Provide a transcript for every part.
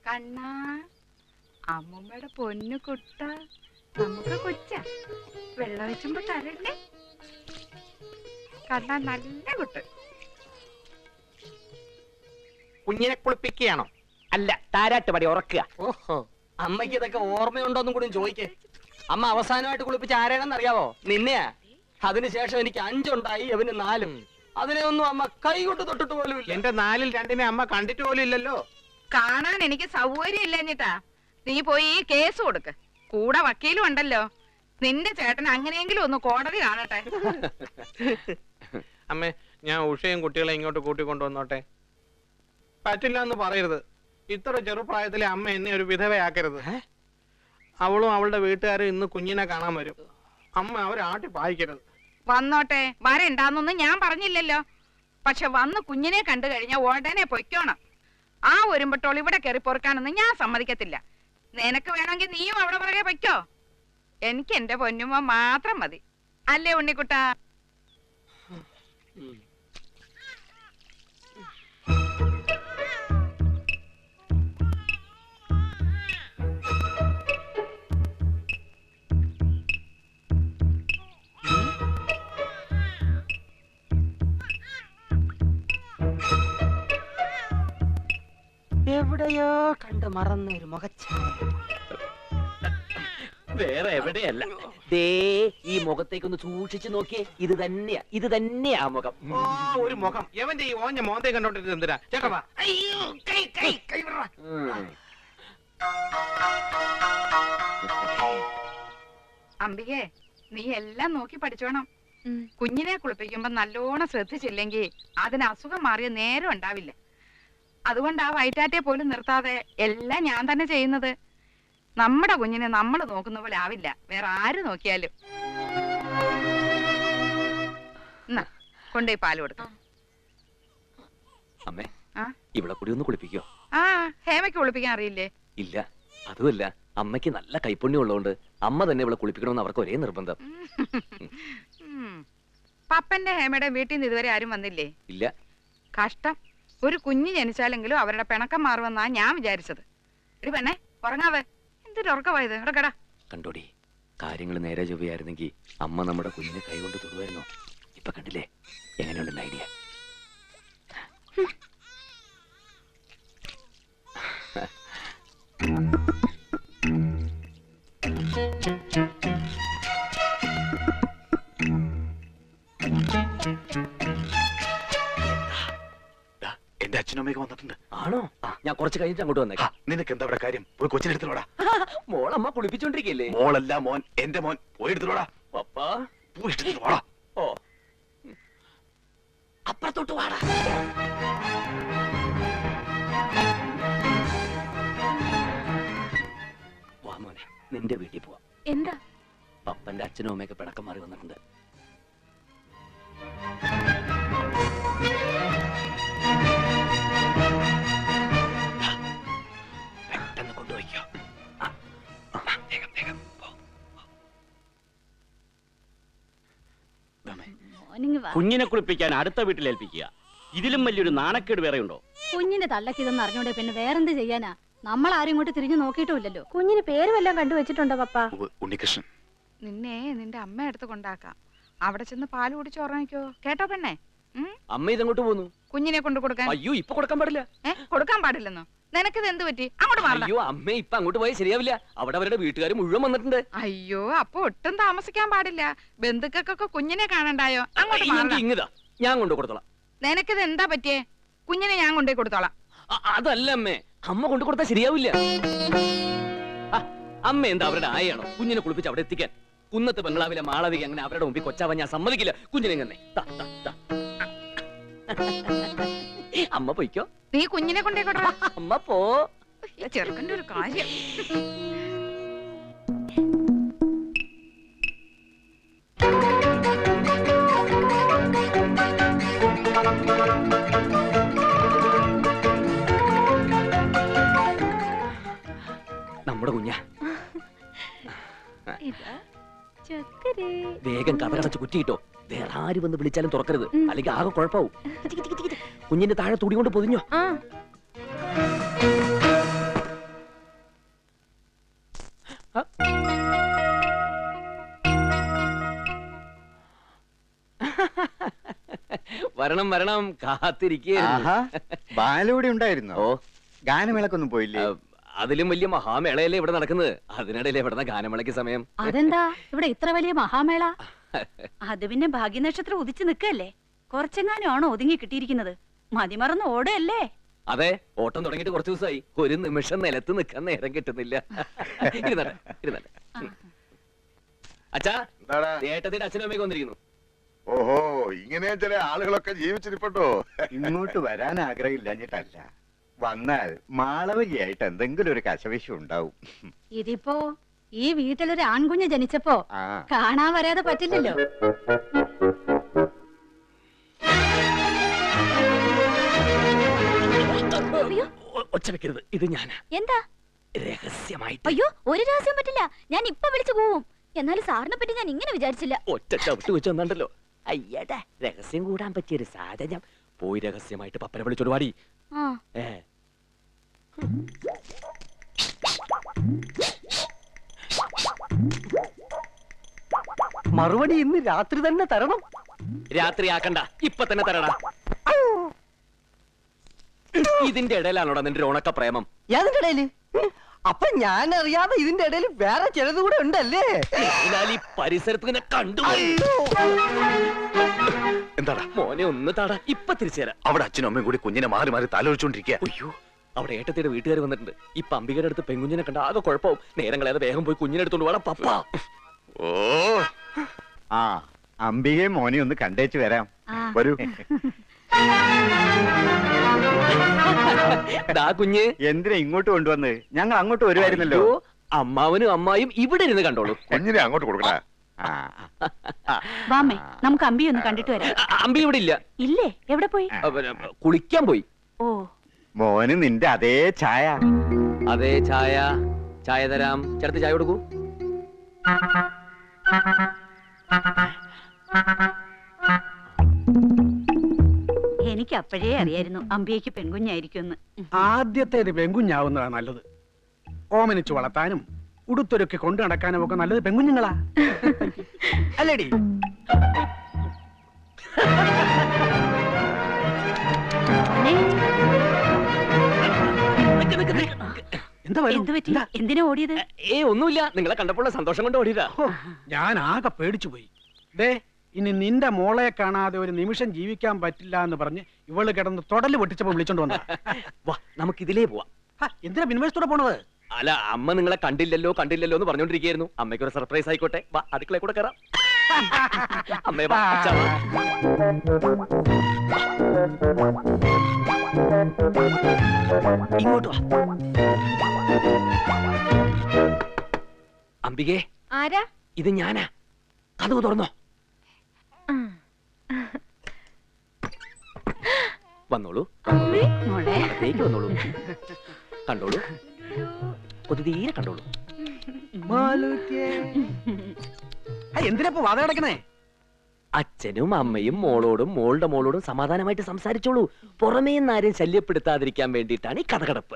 കണ്ണാ, അമ്മൂമ്മയുടെ പൊന്നു കുട്ട, നമുക്ക് കൊച്ച വെള്ളം വെച്ചുമ്പോ തരണ്ടേ? കണ്ണാ നല്ല കുട്ട്. കുഞ്ഞിനെ കുളിപ്പിക്കുകയാണോ? അല്ല, താരാട്ട് പടി ഉറക്കുക. ഓഹോ, അമ്മയ്ക്ക് ഇതൊക്കെ ഓർമ്മയുണ്ടോന്നും കൂടി ചോദിക്കേ. അമ്മ അവസാനമായിട്ട് കുളിപ്പിച്ച ആരാണെന്ന് അറിയാവോ? നിന്നെയാ. അതിനുശേഷം എനിക്ക് 5 ഉണ്ടായി, അവന് 4. അതിനെ ഒന്നും അമ്മ കൈ കൊണ്ട് തൊട്ടിട്ട് പോലും ഇല്ല. എന്റെ 4-ൽ 2-നെ അമ്മ കണ്ടിട്ട് പോലും ഇല്ലല്ലോ. കാണാൻ എനിക്ക് സൗകര്യം ഇല്ലഞ്ഞിട്ടാ. നീ പോയി കേസ് കൊടുക്ക്. കൂടെ വക്കീലും ഉണ്ടല്ലോ. നിന്റെ ചേട്ടൻ അങ്ങനെയെങ്കിലും ഒന്ന് കോടതി കാണട്ടെ. അമ്മേ, ഞാൻ ഉഷയും കുട്ടികളെ ഇങ്ങോട്ട് കൂട്ടിക്കൊണ്ടുവന്നോട്ടെ? പറ്റില്ല എന്ന് പറയരുത്. ഇത്ര ചെറുപ്രായത്തിലെ അമ്മ എന്നെ ഒരു വിധവയാക്കരുത്. അവളും അവളുടെ വീട്ടുകാരും ഇന്ന് കുഞ്ഞിനെ കാണാൻ വരും. അമ്മ അവരെ ആട്ടി പായിക്കരുത്. വന്നോട്ടെ, വരണ്ടാന്നൊന്നും ഞാൻ പറഞ്ഞില്ലല്ലോ. പക്ഷെ വന്ന് കുഞ്ഞിനെ കണ്ടു കഴിഞ്ഞാൽ ഉടനെ പൊയ്ക്കോണം. ആ ഒരുമ്പട്ടോൾ ഇവിടെ കയറി പൊറുക്കാനൊന്നും ഞാൻ സമ്മതിക്കത്തില്ല. നിനക്ക് വേണമെങ്കിൽ നീയും അവിടെ പുറകെ പൊയ്ക്കോ. എനിക്ക് എന്റെ പൊന്നുമ്മ മാത്രം മതി. അല്ലേ ഉണ്ണിക്കുട്ടാ? എവിടെയോ കണ്ട് മറന്ന ഒരു മുഖച്ഛായ. വേറെ എവിടെയല്ല, ദേ ഈ മുഖത്തേക്കൊന്ന് സൂക്ഷിച്ചു നോക്കിയേ. ഇത് തന്നെയാ മുഖം. ഒരു മുഖം. എവന്റെ ഈ ഓഞ്ഞ മോന്തേ കണ്ടോണ്ടിരുന്നത് എന്തിനാ? ചേട്ടാ, അംബികേ, നീ എല്ലാം നോക്കി പഠിച്ചോണം. കുഞ്ഞിനെ കുളിപ്പിക്കുമ്പോ നല്ലോണം ശ്രദ്ധിച്ചില്ലെങ്കിൽ അതിന് അസുഖം മാറിയ നേരം ഉണ്ടാവില്ല. അതുകൊണ്ട് ആ വയറ്റാറ്റെ പോലും നിർത്താതെ എല്ലാം ഞാൻ തന്നെ ചെയ്യുന്നത്. നമ്മുടെ കുഞ്ഞിനെ നമ്മൾ നോക്കുന്ന പോലെ ആവില്ല വേറെ ആര് നോക്കിയാലും. കൊണ്ടുപോയി പാല് കൊടുക്കാം. അമ്മേ, ഇവിടെ കൂടി ഒന്ന് കുളിപ്പിക്കോ? ആ, ഹേമയ്ക്ക് കുളിപ്പിക്കാൻ അറിയില്ലേ? ഇല്ല, അതുമല്ല, അമ്മയ്ക്ക് നല്ല കൈപ്പുണ്യം ഉള്ളതുകൊണ്ട് അമ്മ തന്നെ ഇവിടെ കുളിപ്പിക്കണമെന്ന് അവർക്ക് ഒരേ നിർബന്ധം. പപ്പന്റെ ഹേമയുടെ വീട്ടിൽ നിന്ന് ഇതുവരെ ആരും വന്നില്ലേ? ഇല്ല. കഷ്ടം. ഒരു കുഞ്ഞ് ജനിച്ചാലെങ്കിലും അവരുടെ പിണക്കം മാറുമെന്നാ ഞാൻ വിചാരിച്ചത്. ഒരു പെണ്ണെ, ഉറങ്ങാതെ. എന്തൊരു ഉറക്കമായത്? ഉറക്കടാ. കണ്ടോടി, കാര്യങ്ങൾ നേരെ ചൊവ്വയായിരുന്നെങ്കിൽ അമ്മ നമ്മുടെ കുഞ്ഞിനെ കൈകൊണ്ട് തൊടുവായിരുന്നോ? ഇപ്പൊ കണ്ടില്ലേ എങ്ങനെയുണ്ടെന്ന് ഐഡിയ? എന്റെ അച്ഛനും അമ്മയൊക്കെ വന്നിട്ടുണ്ട്. ആണോ? ഞാൻ കുറച്ച് കഴിഞ്ഞിട്ട് അങ്ങോട്ട് വന്നേക്കാം. നിനക്ക് എന്താ ഇവിടെ കാര്യം? പോയി കൊച്ചിനെടുത്തോടാ. മോളമ്മ കുളിപ്പിച്ചോണ്ടിരിക്കല്ലേ? മോളല്ല മോൻ, എന്റെ മോൻ. പോയി എടുത്തോടാ. പപ്പാ, പോയി എടുത്തിട്ട് വാടാ. ഓ, അപ്പുറത്തോട്ട് വാടാ. വാ മോനെ, നിന്റെ വീട്ടിൽ പോവാം. എന്താ? പപ്പന്റെ അച്ഛനും അമ്മയൊക്കെ പിണക്കം മാറി വന്നിട്ടുണ്ട്. പെട്ടെന്ന് കൊണ്ടുപോയിക്കോ. വേഗം വേഗം പോ. കുഞ്ഞിനെ കുളിപ്പിക്കാൻ അടുത്ത വീട്ടിൽ ഏൽപ്പിക്കുക. ഇതിലും വലിയൊരു നാണക്കേട് വേറെ ഉണ്ടോ? കുഞ്ഞിന്റെ തള്ളക്ക് ഇതൊന്നും അറിഞ്ഞോടെ പിന്നെ വേറെന്ത് ചെയ്യാനാ? നമ്മൾ ആരും ഇങ്ങോട്ട് തിരിഞ്ഞു നോക്കിയിട്ടുമില്ലല്ലോ. കുഞ്ഞിന് പേര് വല്ലതും കണ്ടുവച്ചിട്ടുണ്ടോ പപ്പ? ഉണ്ണികൃഷ്ണൻ. നിന്നെ നിന്റെ അമ്മ എടുത്ത് കൊണ്ടാക്കാം. അവിടെ ചെന്ന് പാല് കുടിച്ച് ഉറങ്ങിക്കോ. കേട്ടോ പെണ്ണെ? അമ്മ ഇതങ്ങോട്ട് പോന്നു. കുഞ്ഞിനെ കൊണ്ട് കൊടുക്കാൻ. അയ്യോ, ഇപ്പൊ കൊടുക്കാൻ പാടില്ല. കൊടുക്കാൻ പാടില്ലെന്നോ? നിനക്കിത് എന്ത് പറ്റി? അങ്ങോട്ട് മാറണം. അയ്യോ അമ്മ, ഇപ്പൊ അങ്ങോട്ട് പോയാൽ ശരിയാവില്ല. അവിടെ അവരുടെ വീട്ടുകാർ മുഴുവൻ വന്നിട്ടുണ്ട്. അയ്യോ, അപ്പൊ ഒട്ടും താമസിക്കാൻ പാടില്ല. ബന്ധുക്കൾക്കൊക്കെ കുഞ്ഞിനെ കാണണ്ടായോ? അങ്ങോട്ട് മാറണം. ഇങ്ങതാ, ഞാൻ കൊണ്ടു കൊടുത്തോളാം. നിനക്കിത് എന്താ പറ്റിയേ? കുഞ്ഞിനെ ഞാൻ കൊണ്ടേ കൊടുത്തോളാം. അതല്ല അമ്മേ, അമ്മ കൊണ്ടു കൊടുത്താൽ ശരിയാവില്ല. അമ്മ എന്താ അവരുടെ ആയാണോ കുഞ്ഞിനെ കുളിപ്പിച്ച് അവിടെ എത്തിക്കാൻ? കുന്നത്ത് ബംഗ്ലാവിലെ മാളവിക അങ്ങനെ അവരുടെ മുമ്പിൽ കൊച്ചാവാൻ ഞാൻ സമ്മതിക്കില്ല. കുഞ്ഞിനെ തന്നെ അമ്മ പൊയ്ക്കോ. നീ കുഞ്ഞിനെ കൊണ്ടേ കൊടുക്കണം. അമ്മ പോ. ചെറുക്കന്റെ ഒരു കാര്യം. നമ്മുടെ കുഞ്ഞ വേഗം കഥകടച്ച് കുറ്റിയിട്ടോ. വേറെ ആര് വന്ന് വിളിച്ചാലും തുറക്കരുത്, അല്ലെങ്കിൽ ആകെ കുഴപ്പമാവും. കുഞ്ഞിന്റെ താഴെ തുടി കൊണ്ട് പൊതിഞ്ഞോ. വരണം വരണം കാത്തിരിക്കുകയായിരുന്നു. ബാലൂടെ ഉണ്ടായിരുന്നോ? ഓ ഗാനമേളക്കൊന്നും പോയില്ലേ? അതിലും വലിയ മഹാമേളയല്ലേ ഇവിടെ നടക്കുന്നത്. അതിനിടയിലെ ഇവിടെ ഗാനമേളയ്ക്ക് സമയം. അതെന്താ ഇവിടെ ഇത്ര വലിയ മഹാമേള? അത് പിന്നെ ഭാഗ്യനക്ഷത്രം ഉദിച്ചു നിൽക്കല്ലേ, കുറച്ചെങ്ങാനും ആണോ ഒതുങ്ങി കിട്ടിയിരിക്കുന്നത്? മതിമറന്ന് ഓടയല്ലേ? അതെ, ഓട്ടം തുടങ്ങിയിട്ട് കുറച്ച് ദിവസമായി. ഒരു നിമിഷം നിലത്ത് നിൽക്കാൻ നേരം കിട്ടുന്നില്ല. ഇരുന്നട്ടെ ഇരുന്നട്ടെ. അച്ഛാ, ഏട്ടത്തിന്റെ അച്ഛനും അമ്മയൊക്കെ വന്നിരിക്കുന്നു. ഓഹോ, ഇങ്ങനെ ചില ആളുകളൊക്കെ ജീവിച്ചിരിപ്പട്ടോ. ഇങ്ങോട്ട് വരാൻ ആഗ്രഹമില്ലാഞ്ഞിട്ടല്ല, വന്നാൽ മാളവികയായിട്ട് എന്തെങ്കിലും ഒരു കശവിശം ഉണ്ടാവും. ഇതിപ്പോ ഈ വീട്ടിലൊരു ആൺകുഞ്ഞ് ജനിച്ചപ്പോ ആ കാണാൻ വരാതെ പറ്റില്ലല്ലോ. ഒച്ച വെക്കരുത്, ഇത് ഞാനാ. എന്താ രഹസ്യമായിട്ട്. അയ്യോ, ഒരു രഹസ്യം പറ്റില്ല. ഞാൻ ഇപ്പൊ വിളിച്ചു പോവും. എന്നാലും സാറിനെ പറ്റി ഞാൻ ഇങ്ങനെ വിചാരിച്ചില്ല. ഒറ്റ ചവിട്ട് വെച്ച് വന്നിട്ടല്ലോ. അയ്യടാ, രഹസ്യം കൂടാൻ പറ്റിയൊരു സാധനം. പോയി രഹസ്യമായിട്ട് പപ്പനെ വിളിച്ചോട് പാടി. ആ മറുപടി ഇന്ന് രാത്രി തന്നെ തരണം. രാത്രി ആക്കണ്ട, ഇപ്പൊ തന്നെ തരടാ. ഇതിന്റെ ഇടയിലാണോടാ നിന്റെ ഉണക്ക പ്രേമം? ഏതിന്റെ ഇടയില്? അപ്പൊ ഞാൻ അറിയാതെ ഇതിന്റെ ഇടയിൽ വേറെ ചിലത് കൂടെ ഉണ്ടല്ലേ? അതിനാൽ ഈ പരിസരത്ത് നിന്നെ കണ്ടു. എന്താടാ മോനെ ഒന്ന് താടാ, ഇപ്പൊ തിരിച്ചു തരാം. അവിടെ അച്ഛനും അമ്മയും കൂടി കുഞ്ഞിനെ മാറി മാറി തലോടിച്ചോണ്ടിരിക്കുക. അയ്യോ, അവിടെ ഏട്ടത്തിയുടെ വീട്ടുകാർ വന്നിട്ടുണ്ട്. ഈ പമ്പികയുടെ അടുത്ത് പെൺകുഞ്ഞിനെ കണ്ട ആകെ കുഴപ്പവും. നേരം കളയാതെ വേഗം പോയി കുഞ്ഞിനെ എടുത്തോണ്ട് വേണം പപ്പ. ഓ, ആ അംബികയും മോനെ ഒന്ന് കണ്ടേച്ചു വരാം. വരൂ. ദാ കുഞ്ഞ്. എന്തിനാ ഇങ്ങോട്ട് കൊണ്ടുവന്ന്? ഞങ്ങൾ അങ്ങോട്ട് വരുമായിരുന്നല്ലോ. അയ്യോ, അമ്മാവനും അമ്മായും ഇവിടെ ഇരുന്ന് കണ്ടോളൂ. കുഞ്ഞിനെ അങ്ങോട്ട് കൊടുക്കണ. വാമേ, നമുക്ക് അമ്പിയൊന്ന് കണ്ടിട്ട് വരാം. അമ്പി ഇവിടെ ഇല്ല. ഇല്ലേ? എവിടെ പോയി? കുളിക്കാൻ പോയി. ഓ, മോന് നിന്റെ അതേ ചായ. അതെ ചായ. ചായ തരാം. ചേർത്ത് ചായ കൊടുക്കൂ. എനിക്ക് അപ്പോഴേ അറിയായിരുന്നു അമ്പിയക്ക് പെൺകുഞ്ഞായിരിക്കുമെന്ന്. ആദ്യത്തേത് പെൺകുഞ്ഞാവുന്നതാണ് നല്ലത്. ഓമനിച്ചു വളർത്താനും ഉടുത്തൊരുക്കി കൊണ്ടു നടക്കാനും ഒക്കെ നല്ലത് പെൺകുഞ്ഞുങ്ങളാ, അല്ലേടി? എന്താ എന്ത് പറ്റി? എന്തിനാ ഓടിയത്? ഒന്നുമില്ല, നിങ്ങളെ കണ്ടപ്പോൾ സന്തോഷം കൊണ്ട് ഓടിയതാ. ഞാൻ ആകെ പേടിച്ചു പോയി. ദേ, ഇനി നിന്റെ മോളെ കാണാതെ ഒരു നിമിഷം ജീവിക്കാൻ പറ്റില്ല എന്ന് പറഞ്ഞ് ഇവള് കിടന്ന് തൊടല് പൊട്ടിച്ചപ്പോ വിളിച്ചോണ്ട് വന്ന. വാ, നമുക്ക് ഇതിലേ പോവാം. എന്തിനാ പിൻവശത്തൂടെ പോണത്? അല്ല, അമ്മ നിങ്ങളെ കണ്ടില്ലല്ലോ കണ്ടില്ലല്ലോ എന്ന് പറഞ്ഞോണ്ടിരിക്കുന്നു. അമ്മയ്ക്ക് ഒരു സർപ്രൈസ് ആയിക്കോട്ടെ. വാ, അടുക്കളയിൽ കൂടെ കയറാം. അമ്മേ വാ, അച്ഛാ വാ. ഇങ്ങോട്ട് വാ. അംബികേ, ആരാ? ഇത് ഞാനാ. കതവ് തുറന്നോ. വന്നോളൂ, മോളെ, അകത്തേക്ക് വന്നോളൂ. കണ്ടോളൂ, ഒന്ന് തീരെ കണ്ടോളൂ. എന്തിനാ വാത കിടക്കണേ? അച്ഛനും അമ്മയും മോളോടും മോളുടെ മോളോടും സമാധാനമായിട്ട് സംസാരിച്ചോളൂ. പുറമേ നിന്നാരും ശല്യപ്പെടുത്താതിരിക്കാൻ വേണ്ടിയിട്ടാണ് ഈ കഥകടപ്പ്.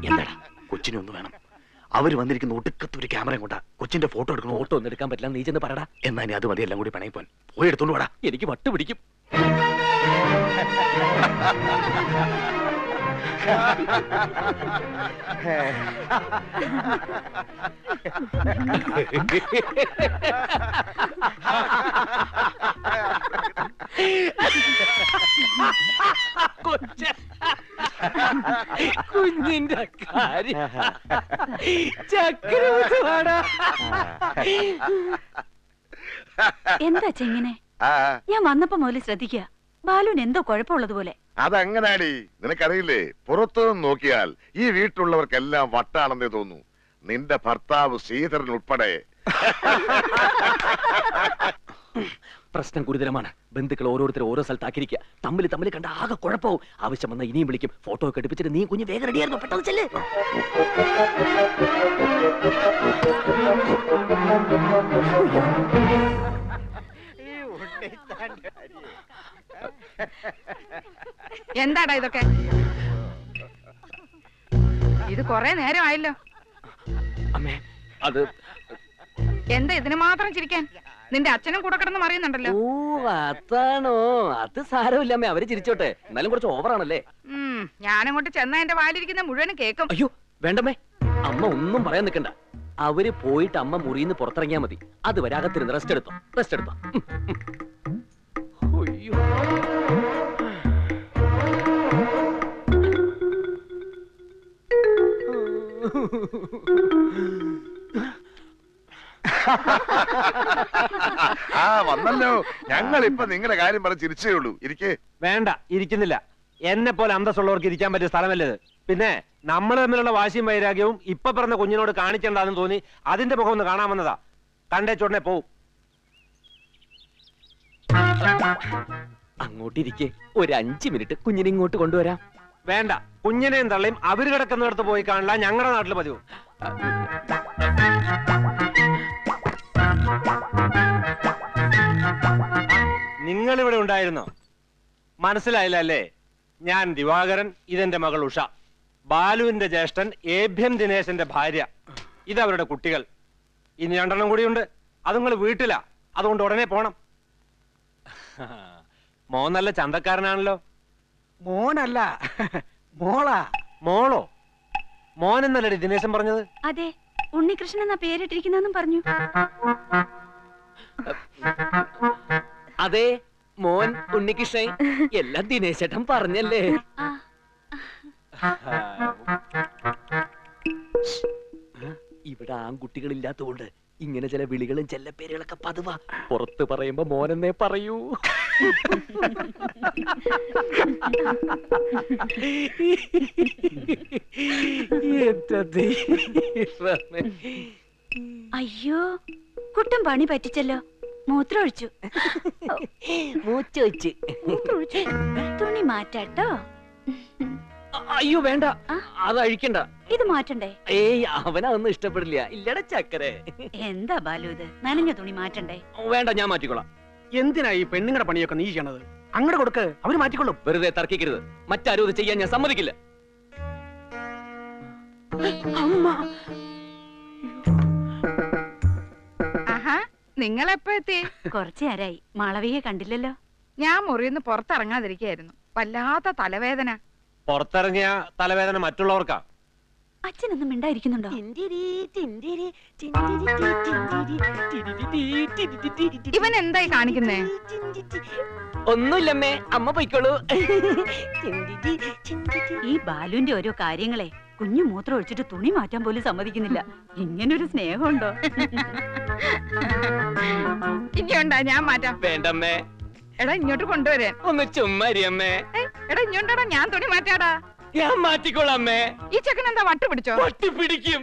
എന്താടാ? കൊച്ചിനെ ഒന്ന് വേണം. അവര് വന്നിരിക്കുന്ന ഒടുക്കത്ത് ഒരു ക്യാമറയും കൊണ്ടാ കൊച്ചിന്റെ ഫോട്ടോ എടുക്കണം. ഫോട്ടോ ഒന്നും എടുക്കാൻ പറ്റില്ല, നീ ചെന്ന് പറടാ. എന്നാ ഇനി അത് മതി, എല്ലാം കൂടി പണയി പോൻ. പോയി എടുത്തോണ്ട് വാടാ. എനിക്ക് വട്ട് പിടിക്കും. കുഞ്ഞിന്റെ കാര്യം ചക്രവാടാ. എന്താ ചെങ്ങനെ? ഞാൻ വന്നപ്പോ മുതൽ ശ്രദ്ധിക്കുക, ബാലുവിന് എന്തോ കുഴപ്പമുള്ളത് പോലെ. അതങ്ങനാടി, നിനക്കറിയില്ലേ? പുറത്തുനിന്ന് നോക്കിയാൽ ഈ വീട്ടിലുള്ളവർക്കെല്ലാം വട്ടാണെന്നേ തോന്നൂ. നിന്റെ ഭർത്താവ് ശ്രീധരൻ ഉൾപ്പെടെ. പ്രശ്നം ഗുരുതരമാണ്. ബന്ധുക്കൾ ഓരോരുത്തർ ഓരോ സ്ഥലത്താക്കിയിരിക്കുക. തമ്മിൽ തമ്മിൽ കണ്ട ആകെ കുഴപ്പവും. ആവശ്യം വന്നാൽ ഇനിയും വിളിക്കും. ഫോട്ടോ ഒക്കെ എടുപ്പിച്ചിട്ട് നീ കുഞ്ഞ് വേഗം റെഡിയായിരുന്നു. പെട്ടെന്ന് ചെല്ല്. എന്താടാ ഇതൊക്കെ? ഇത് കൊറേ നേരമായല്ലോ. അമ്മേ അത് എന്താ ഇതിന് മാത്രം ചിരിക്കാൻ? നിന്റെ അച്ഛനും കൂടെ കിടന്ന് മറിയുന്നുണ്ടല്ലോ. ഓ അതാണോ? അത് സാരമില്ല അമ്മേ, അവര് ചിരിച്ചോട്ടെ. എന്നാലും കുറച്ച് ഓവറാണല്ലേ. ഞാനങ്ങോട്ട് ചെന്നാ എന്റെ വാലിരിക്കുന്ന മുഴുവനും കേക്കും. അയ്യോ വേണ്ടമ്മേ, അമ്മ ഒന്നും പറയാൻ നിൽക്കണ്ട. അവര് പോയിട്ട് അമ്മ മുറിയിന്ന് പുറത്തിറങ്ങിയാ മതി. അതുവരെ അകത്തിരുന്ന് റെസ്റ്റ് എടുത്തോ. അയ്യോ ആ വന്നല്ലോ. ഞങ്ങൾ ഇപ്പൊ നിങ്ങളുടെ കാര്യം പറഞ്ഞ് ചിരിച്ചേ ഉള്ളൂ. ഇരിക്കേ. വേണ്ട, ഇരിക്കുന്നില്ല. എന്നെ പോലെ അന്തസ്സുള്ളവർക്ക് ഇരിക്കാൻ പറ്റിയ സ്ഥലമല്ലത്. പിന്നെ നമ്മൾ തമ്മിലുള്ള വാശിയും വൈരാഗ്യവും ഇപ്പൊ പറഞ്ഞ കുഞ്ഞിനോട് കാണിക്കണ്ടെന്ന് തോന്നി അതിന്റെ മുഖം ഒന്ന് കാണാൻ വന്നതാ. കണ്ടേ ചോടനെ പോവും. അങ്ങോട്ടിരിക്കെ ഒരു 5 മിനിറ്റ് കുഞ്ഞിനെ ഇങ്ങോട്ട് കൊണ്ടുവരാം. വേണ്ട, കുഞ്ഞിനെയും തള്ളിയും അവര് കിടക്കുന്നിടത്ത് പോയി കാണില്ല ഞങ്ങളുടെ നാട്ടിൽ പതിവ്. നിങ്ങൾ ഇവിടെ ഉണ്ടായിരുന്നോ? മനസ്സിലായില്ല അല്ലേ? ഞാൻ ദിവാകരൻ, ഇതെന്റെ മകൾ ഉഷ, ബാലുവിന്റെ ജ്യേഷ്ഠൻ ഏഭ്യൻ ദിനേശന്റെ ഭാര്യ. ഇതവരുടെ കുട്ടികൾ. ഇനി 2 കൂടിയുണ്ട്. അത് നിങ്ങൾ വീട്ടിലാ. അതുകൊണ്ട് ഉടനെ പോണം. മോൻ നല്ല ചന്തക്കാരനാണല്ലോ. മോനല്ല, മോളാ. മോളോ? മോൻ എന്നല്ലേ ദിനേശൻ പറഞ്ഞത്? അതെ, ഉണ്ണികൃഷ്ണൻ എന്നാ പേരിട്ടിരിക്കുന്നെന്നും പറഞ്ഞു. അതെ, മോൻ ഉണ്ണികൃഷ്ണൻ. എല്ലാം ദിനേശേട്ടൻ പറഞ്ഞല്ലേ. ഇവിടെ ആൺകുട്ടികളില്ലാത്തതുകൊണ്ട് ഇങ്ങനെ ചില വിളികളും ചെല്ലപ്പേരുകളൊക്കെ പതിവാ. പുറത്ത് പറയുമ്പോ മോനെന്നേ പറയൂ. അയ്യോ, കുട്ടൻ പണി പറ്റിച്ചല്ലോ. മൂത്രമൊഴിച്ചു. മൂച്ചൊഴിച്ച് തുണി മാറ്റാട്ടോ. അയ്യോ വേണ്ട, അത് അഴിക്കണ്ട. ഇത് മാറ്റണ്ടേ? ഏയ് അവനതൊന്നും ഇഷ്ടപ്പെടില്ല. ഇല്ലട ചക്കരെ. എന്താ ബാലു ഇത്? നനഞ്ഞ തുണി മാറ്റണ്ടേ? വേണ്ട, ഞാൻ മാറ്റിക്കോളാം. എന്തിനാ ഈ പെണ്ണുങ്ങളുടെ പണിയൊക്കെ നീ ചെയ്യണത്? അങ്ങോട്ട് കൊടുക്ക്, അവര് മാറ്റിക്കൊള്ളും. വെറുതെ തർക്കിക്കരുത്. മറ്റാരും ഇത് ചെയ്യാൻ ഞാൻ സമ്മതിക്കില്ല. ആഹാ, നിങ്ങളെപ്പോ എത്തി? കുറച്ചു നേരായി. മാളവിയെ കണ്ടില്ലല്ലോ. ഞാൻ മുറിയിന്ന് പുറത്തിറങ്ങാതിരിക്കായിരുന്നു. വല്ലാത്ത തലവേദന. പുറത്തിറങ്ങിയ തലവേദന മറ്റുള്ളവർക്കാ. അച്ഛനൊന്നും മിണ്ടായിരിക്കുന്നുണ്ടോ? ഇവൻ എന്തായി കാണിക്കുന്നേ? ഒന്നുമില്ലമ്മേ, അമ്മ പൊയ്ക്കോളൂ. ഈ ബാലുവിന്റെ ഓരോ കാര്യങ്ങളെ കുഞ്ഞു മൂത്രം ഒഴിച്ചിട്ട് തുണി മാറ്റാൻ പോലും സമ്മതിക്കുന്നില്ല. ഇങ്ങനൊരു സ്നേഹമുണ്ടോ? ഇനിയുണ്ടാ, ഞാൻ മാറ്റാം. വേണ്ടമ്മേ. എടാ ഇങ്ങോട്ട് കൊണ്ടുവരാൻ. ഒന്ന് ചുമ്മാരിയമ്മേ. എടാ ഇങ്ങോട്ടാടാ, ഞാൻ തുണി മാറ്റാടാ. ഞാൻ മാറ്റിക്കോളാമ്മേ. ഈ ചെക്കൻ എന്താ വട്ട് പിടിച്ചോ? വട്ട് പിടിക്കും.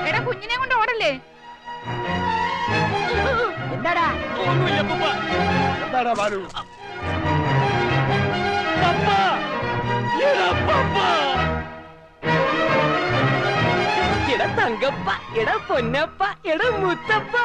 എടാ കുഞ്ഞിനെ കൊണ്ട് ഓടല്ലേ? എന്താടാ? ഒന്നുമില്ല പപ്പ. എന്താടാ ബാലു? പപ്പ. എടാ പപ്പ. എടാ തങ്കപ്പ, എടാ പൊന്നപ്പ, എടാ മുത്തപ്പ.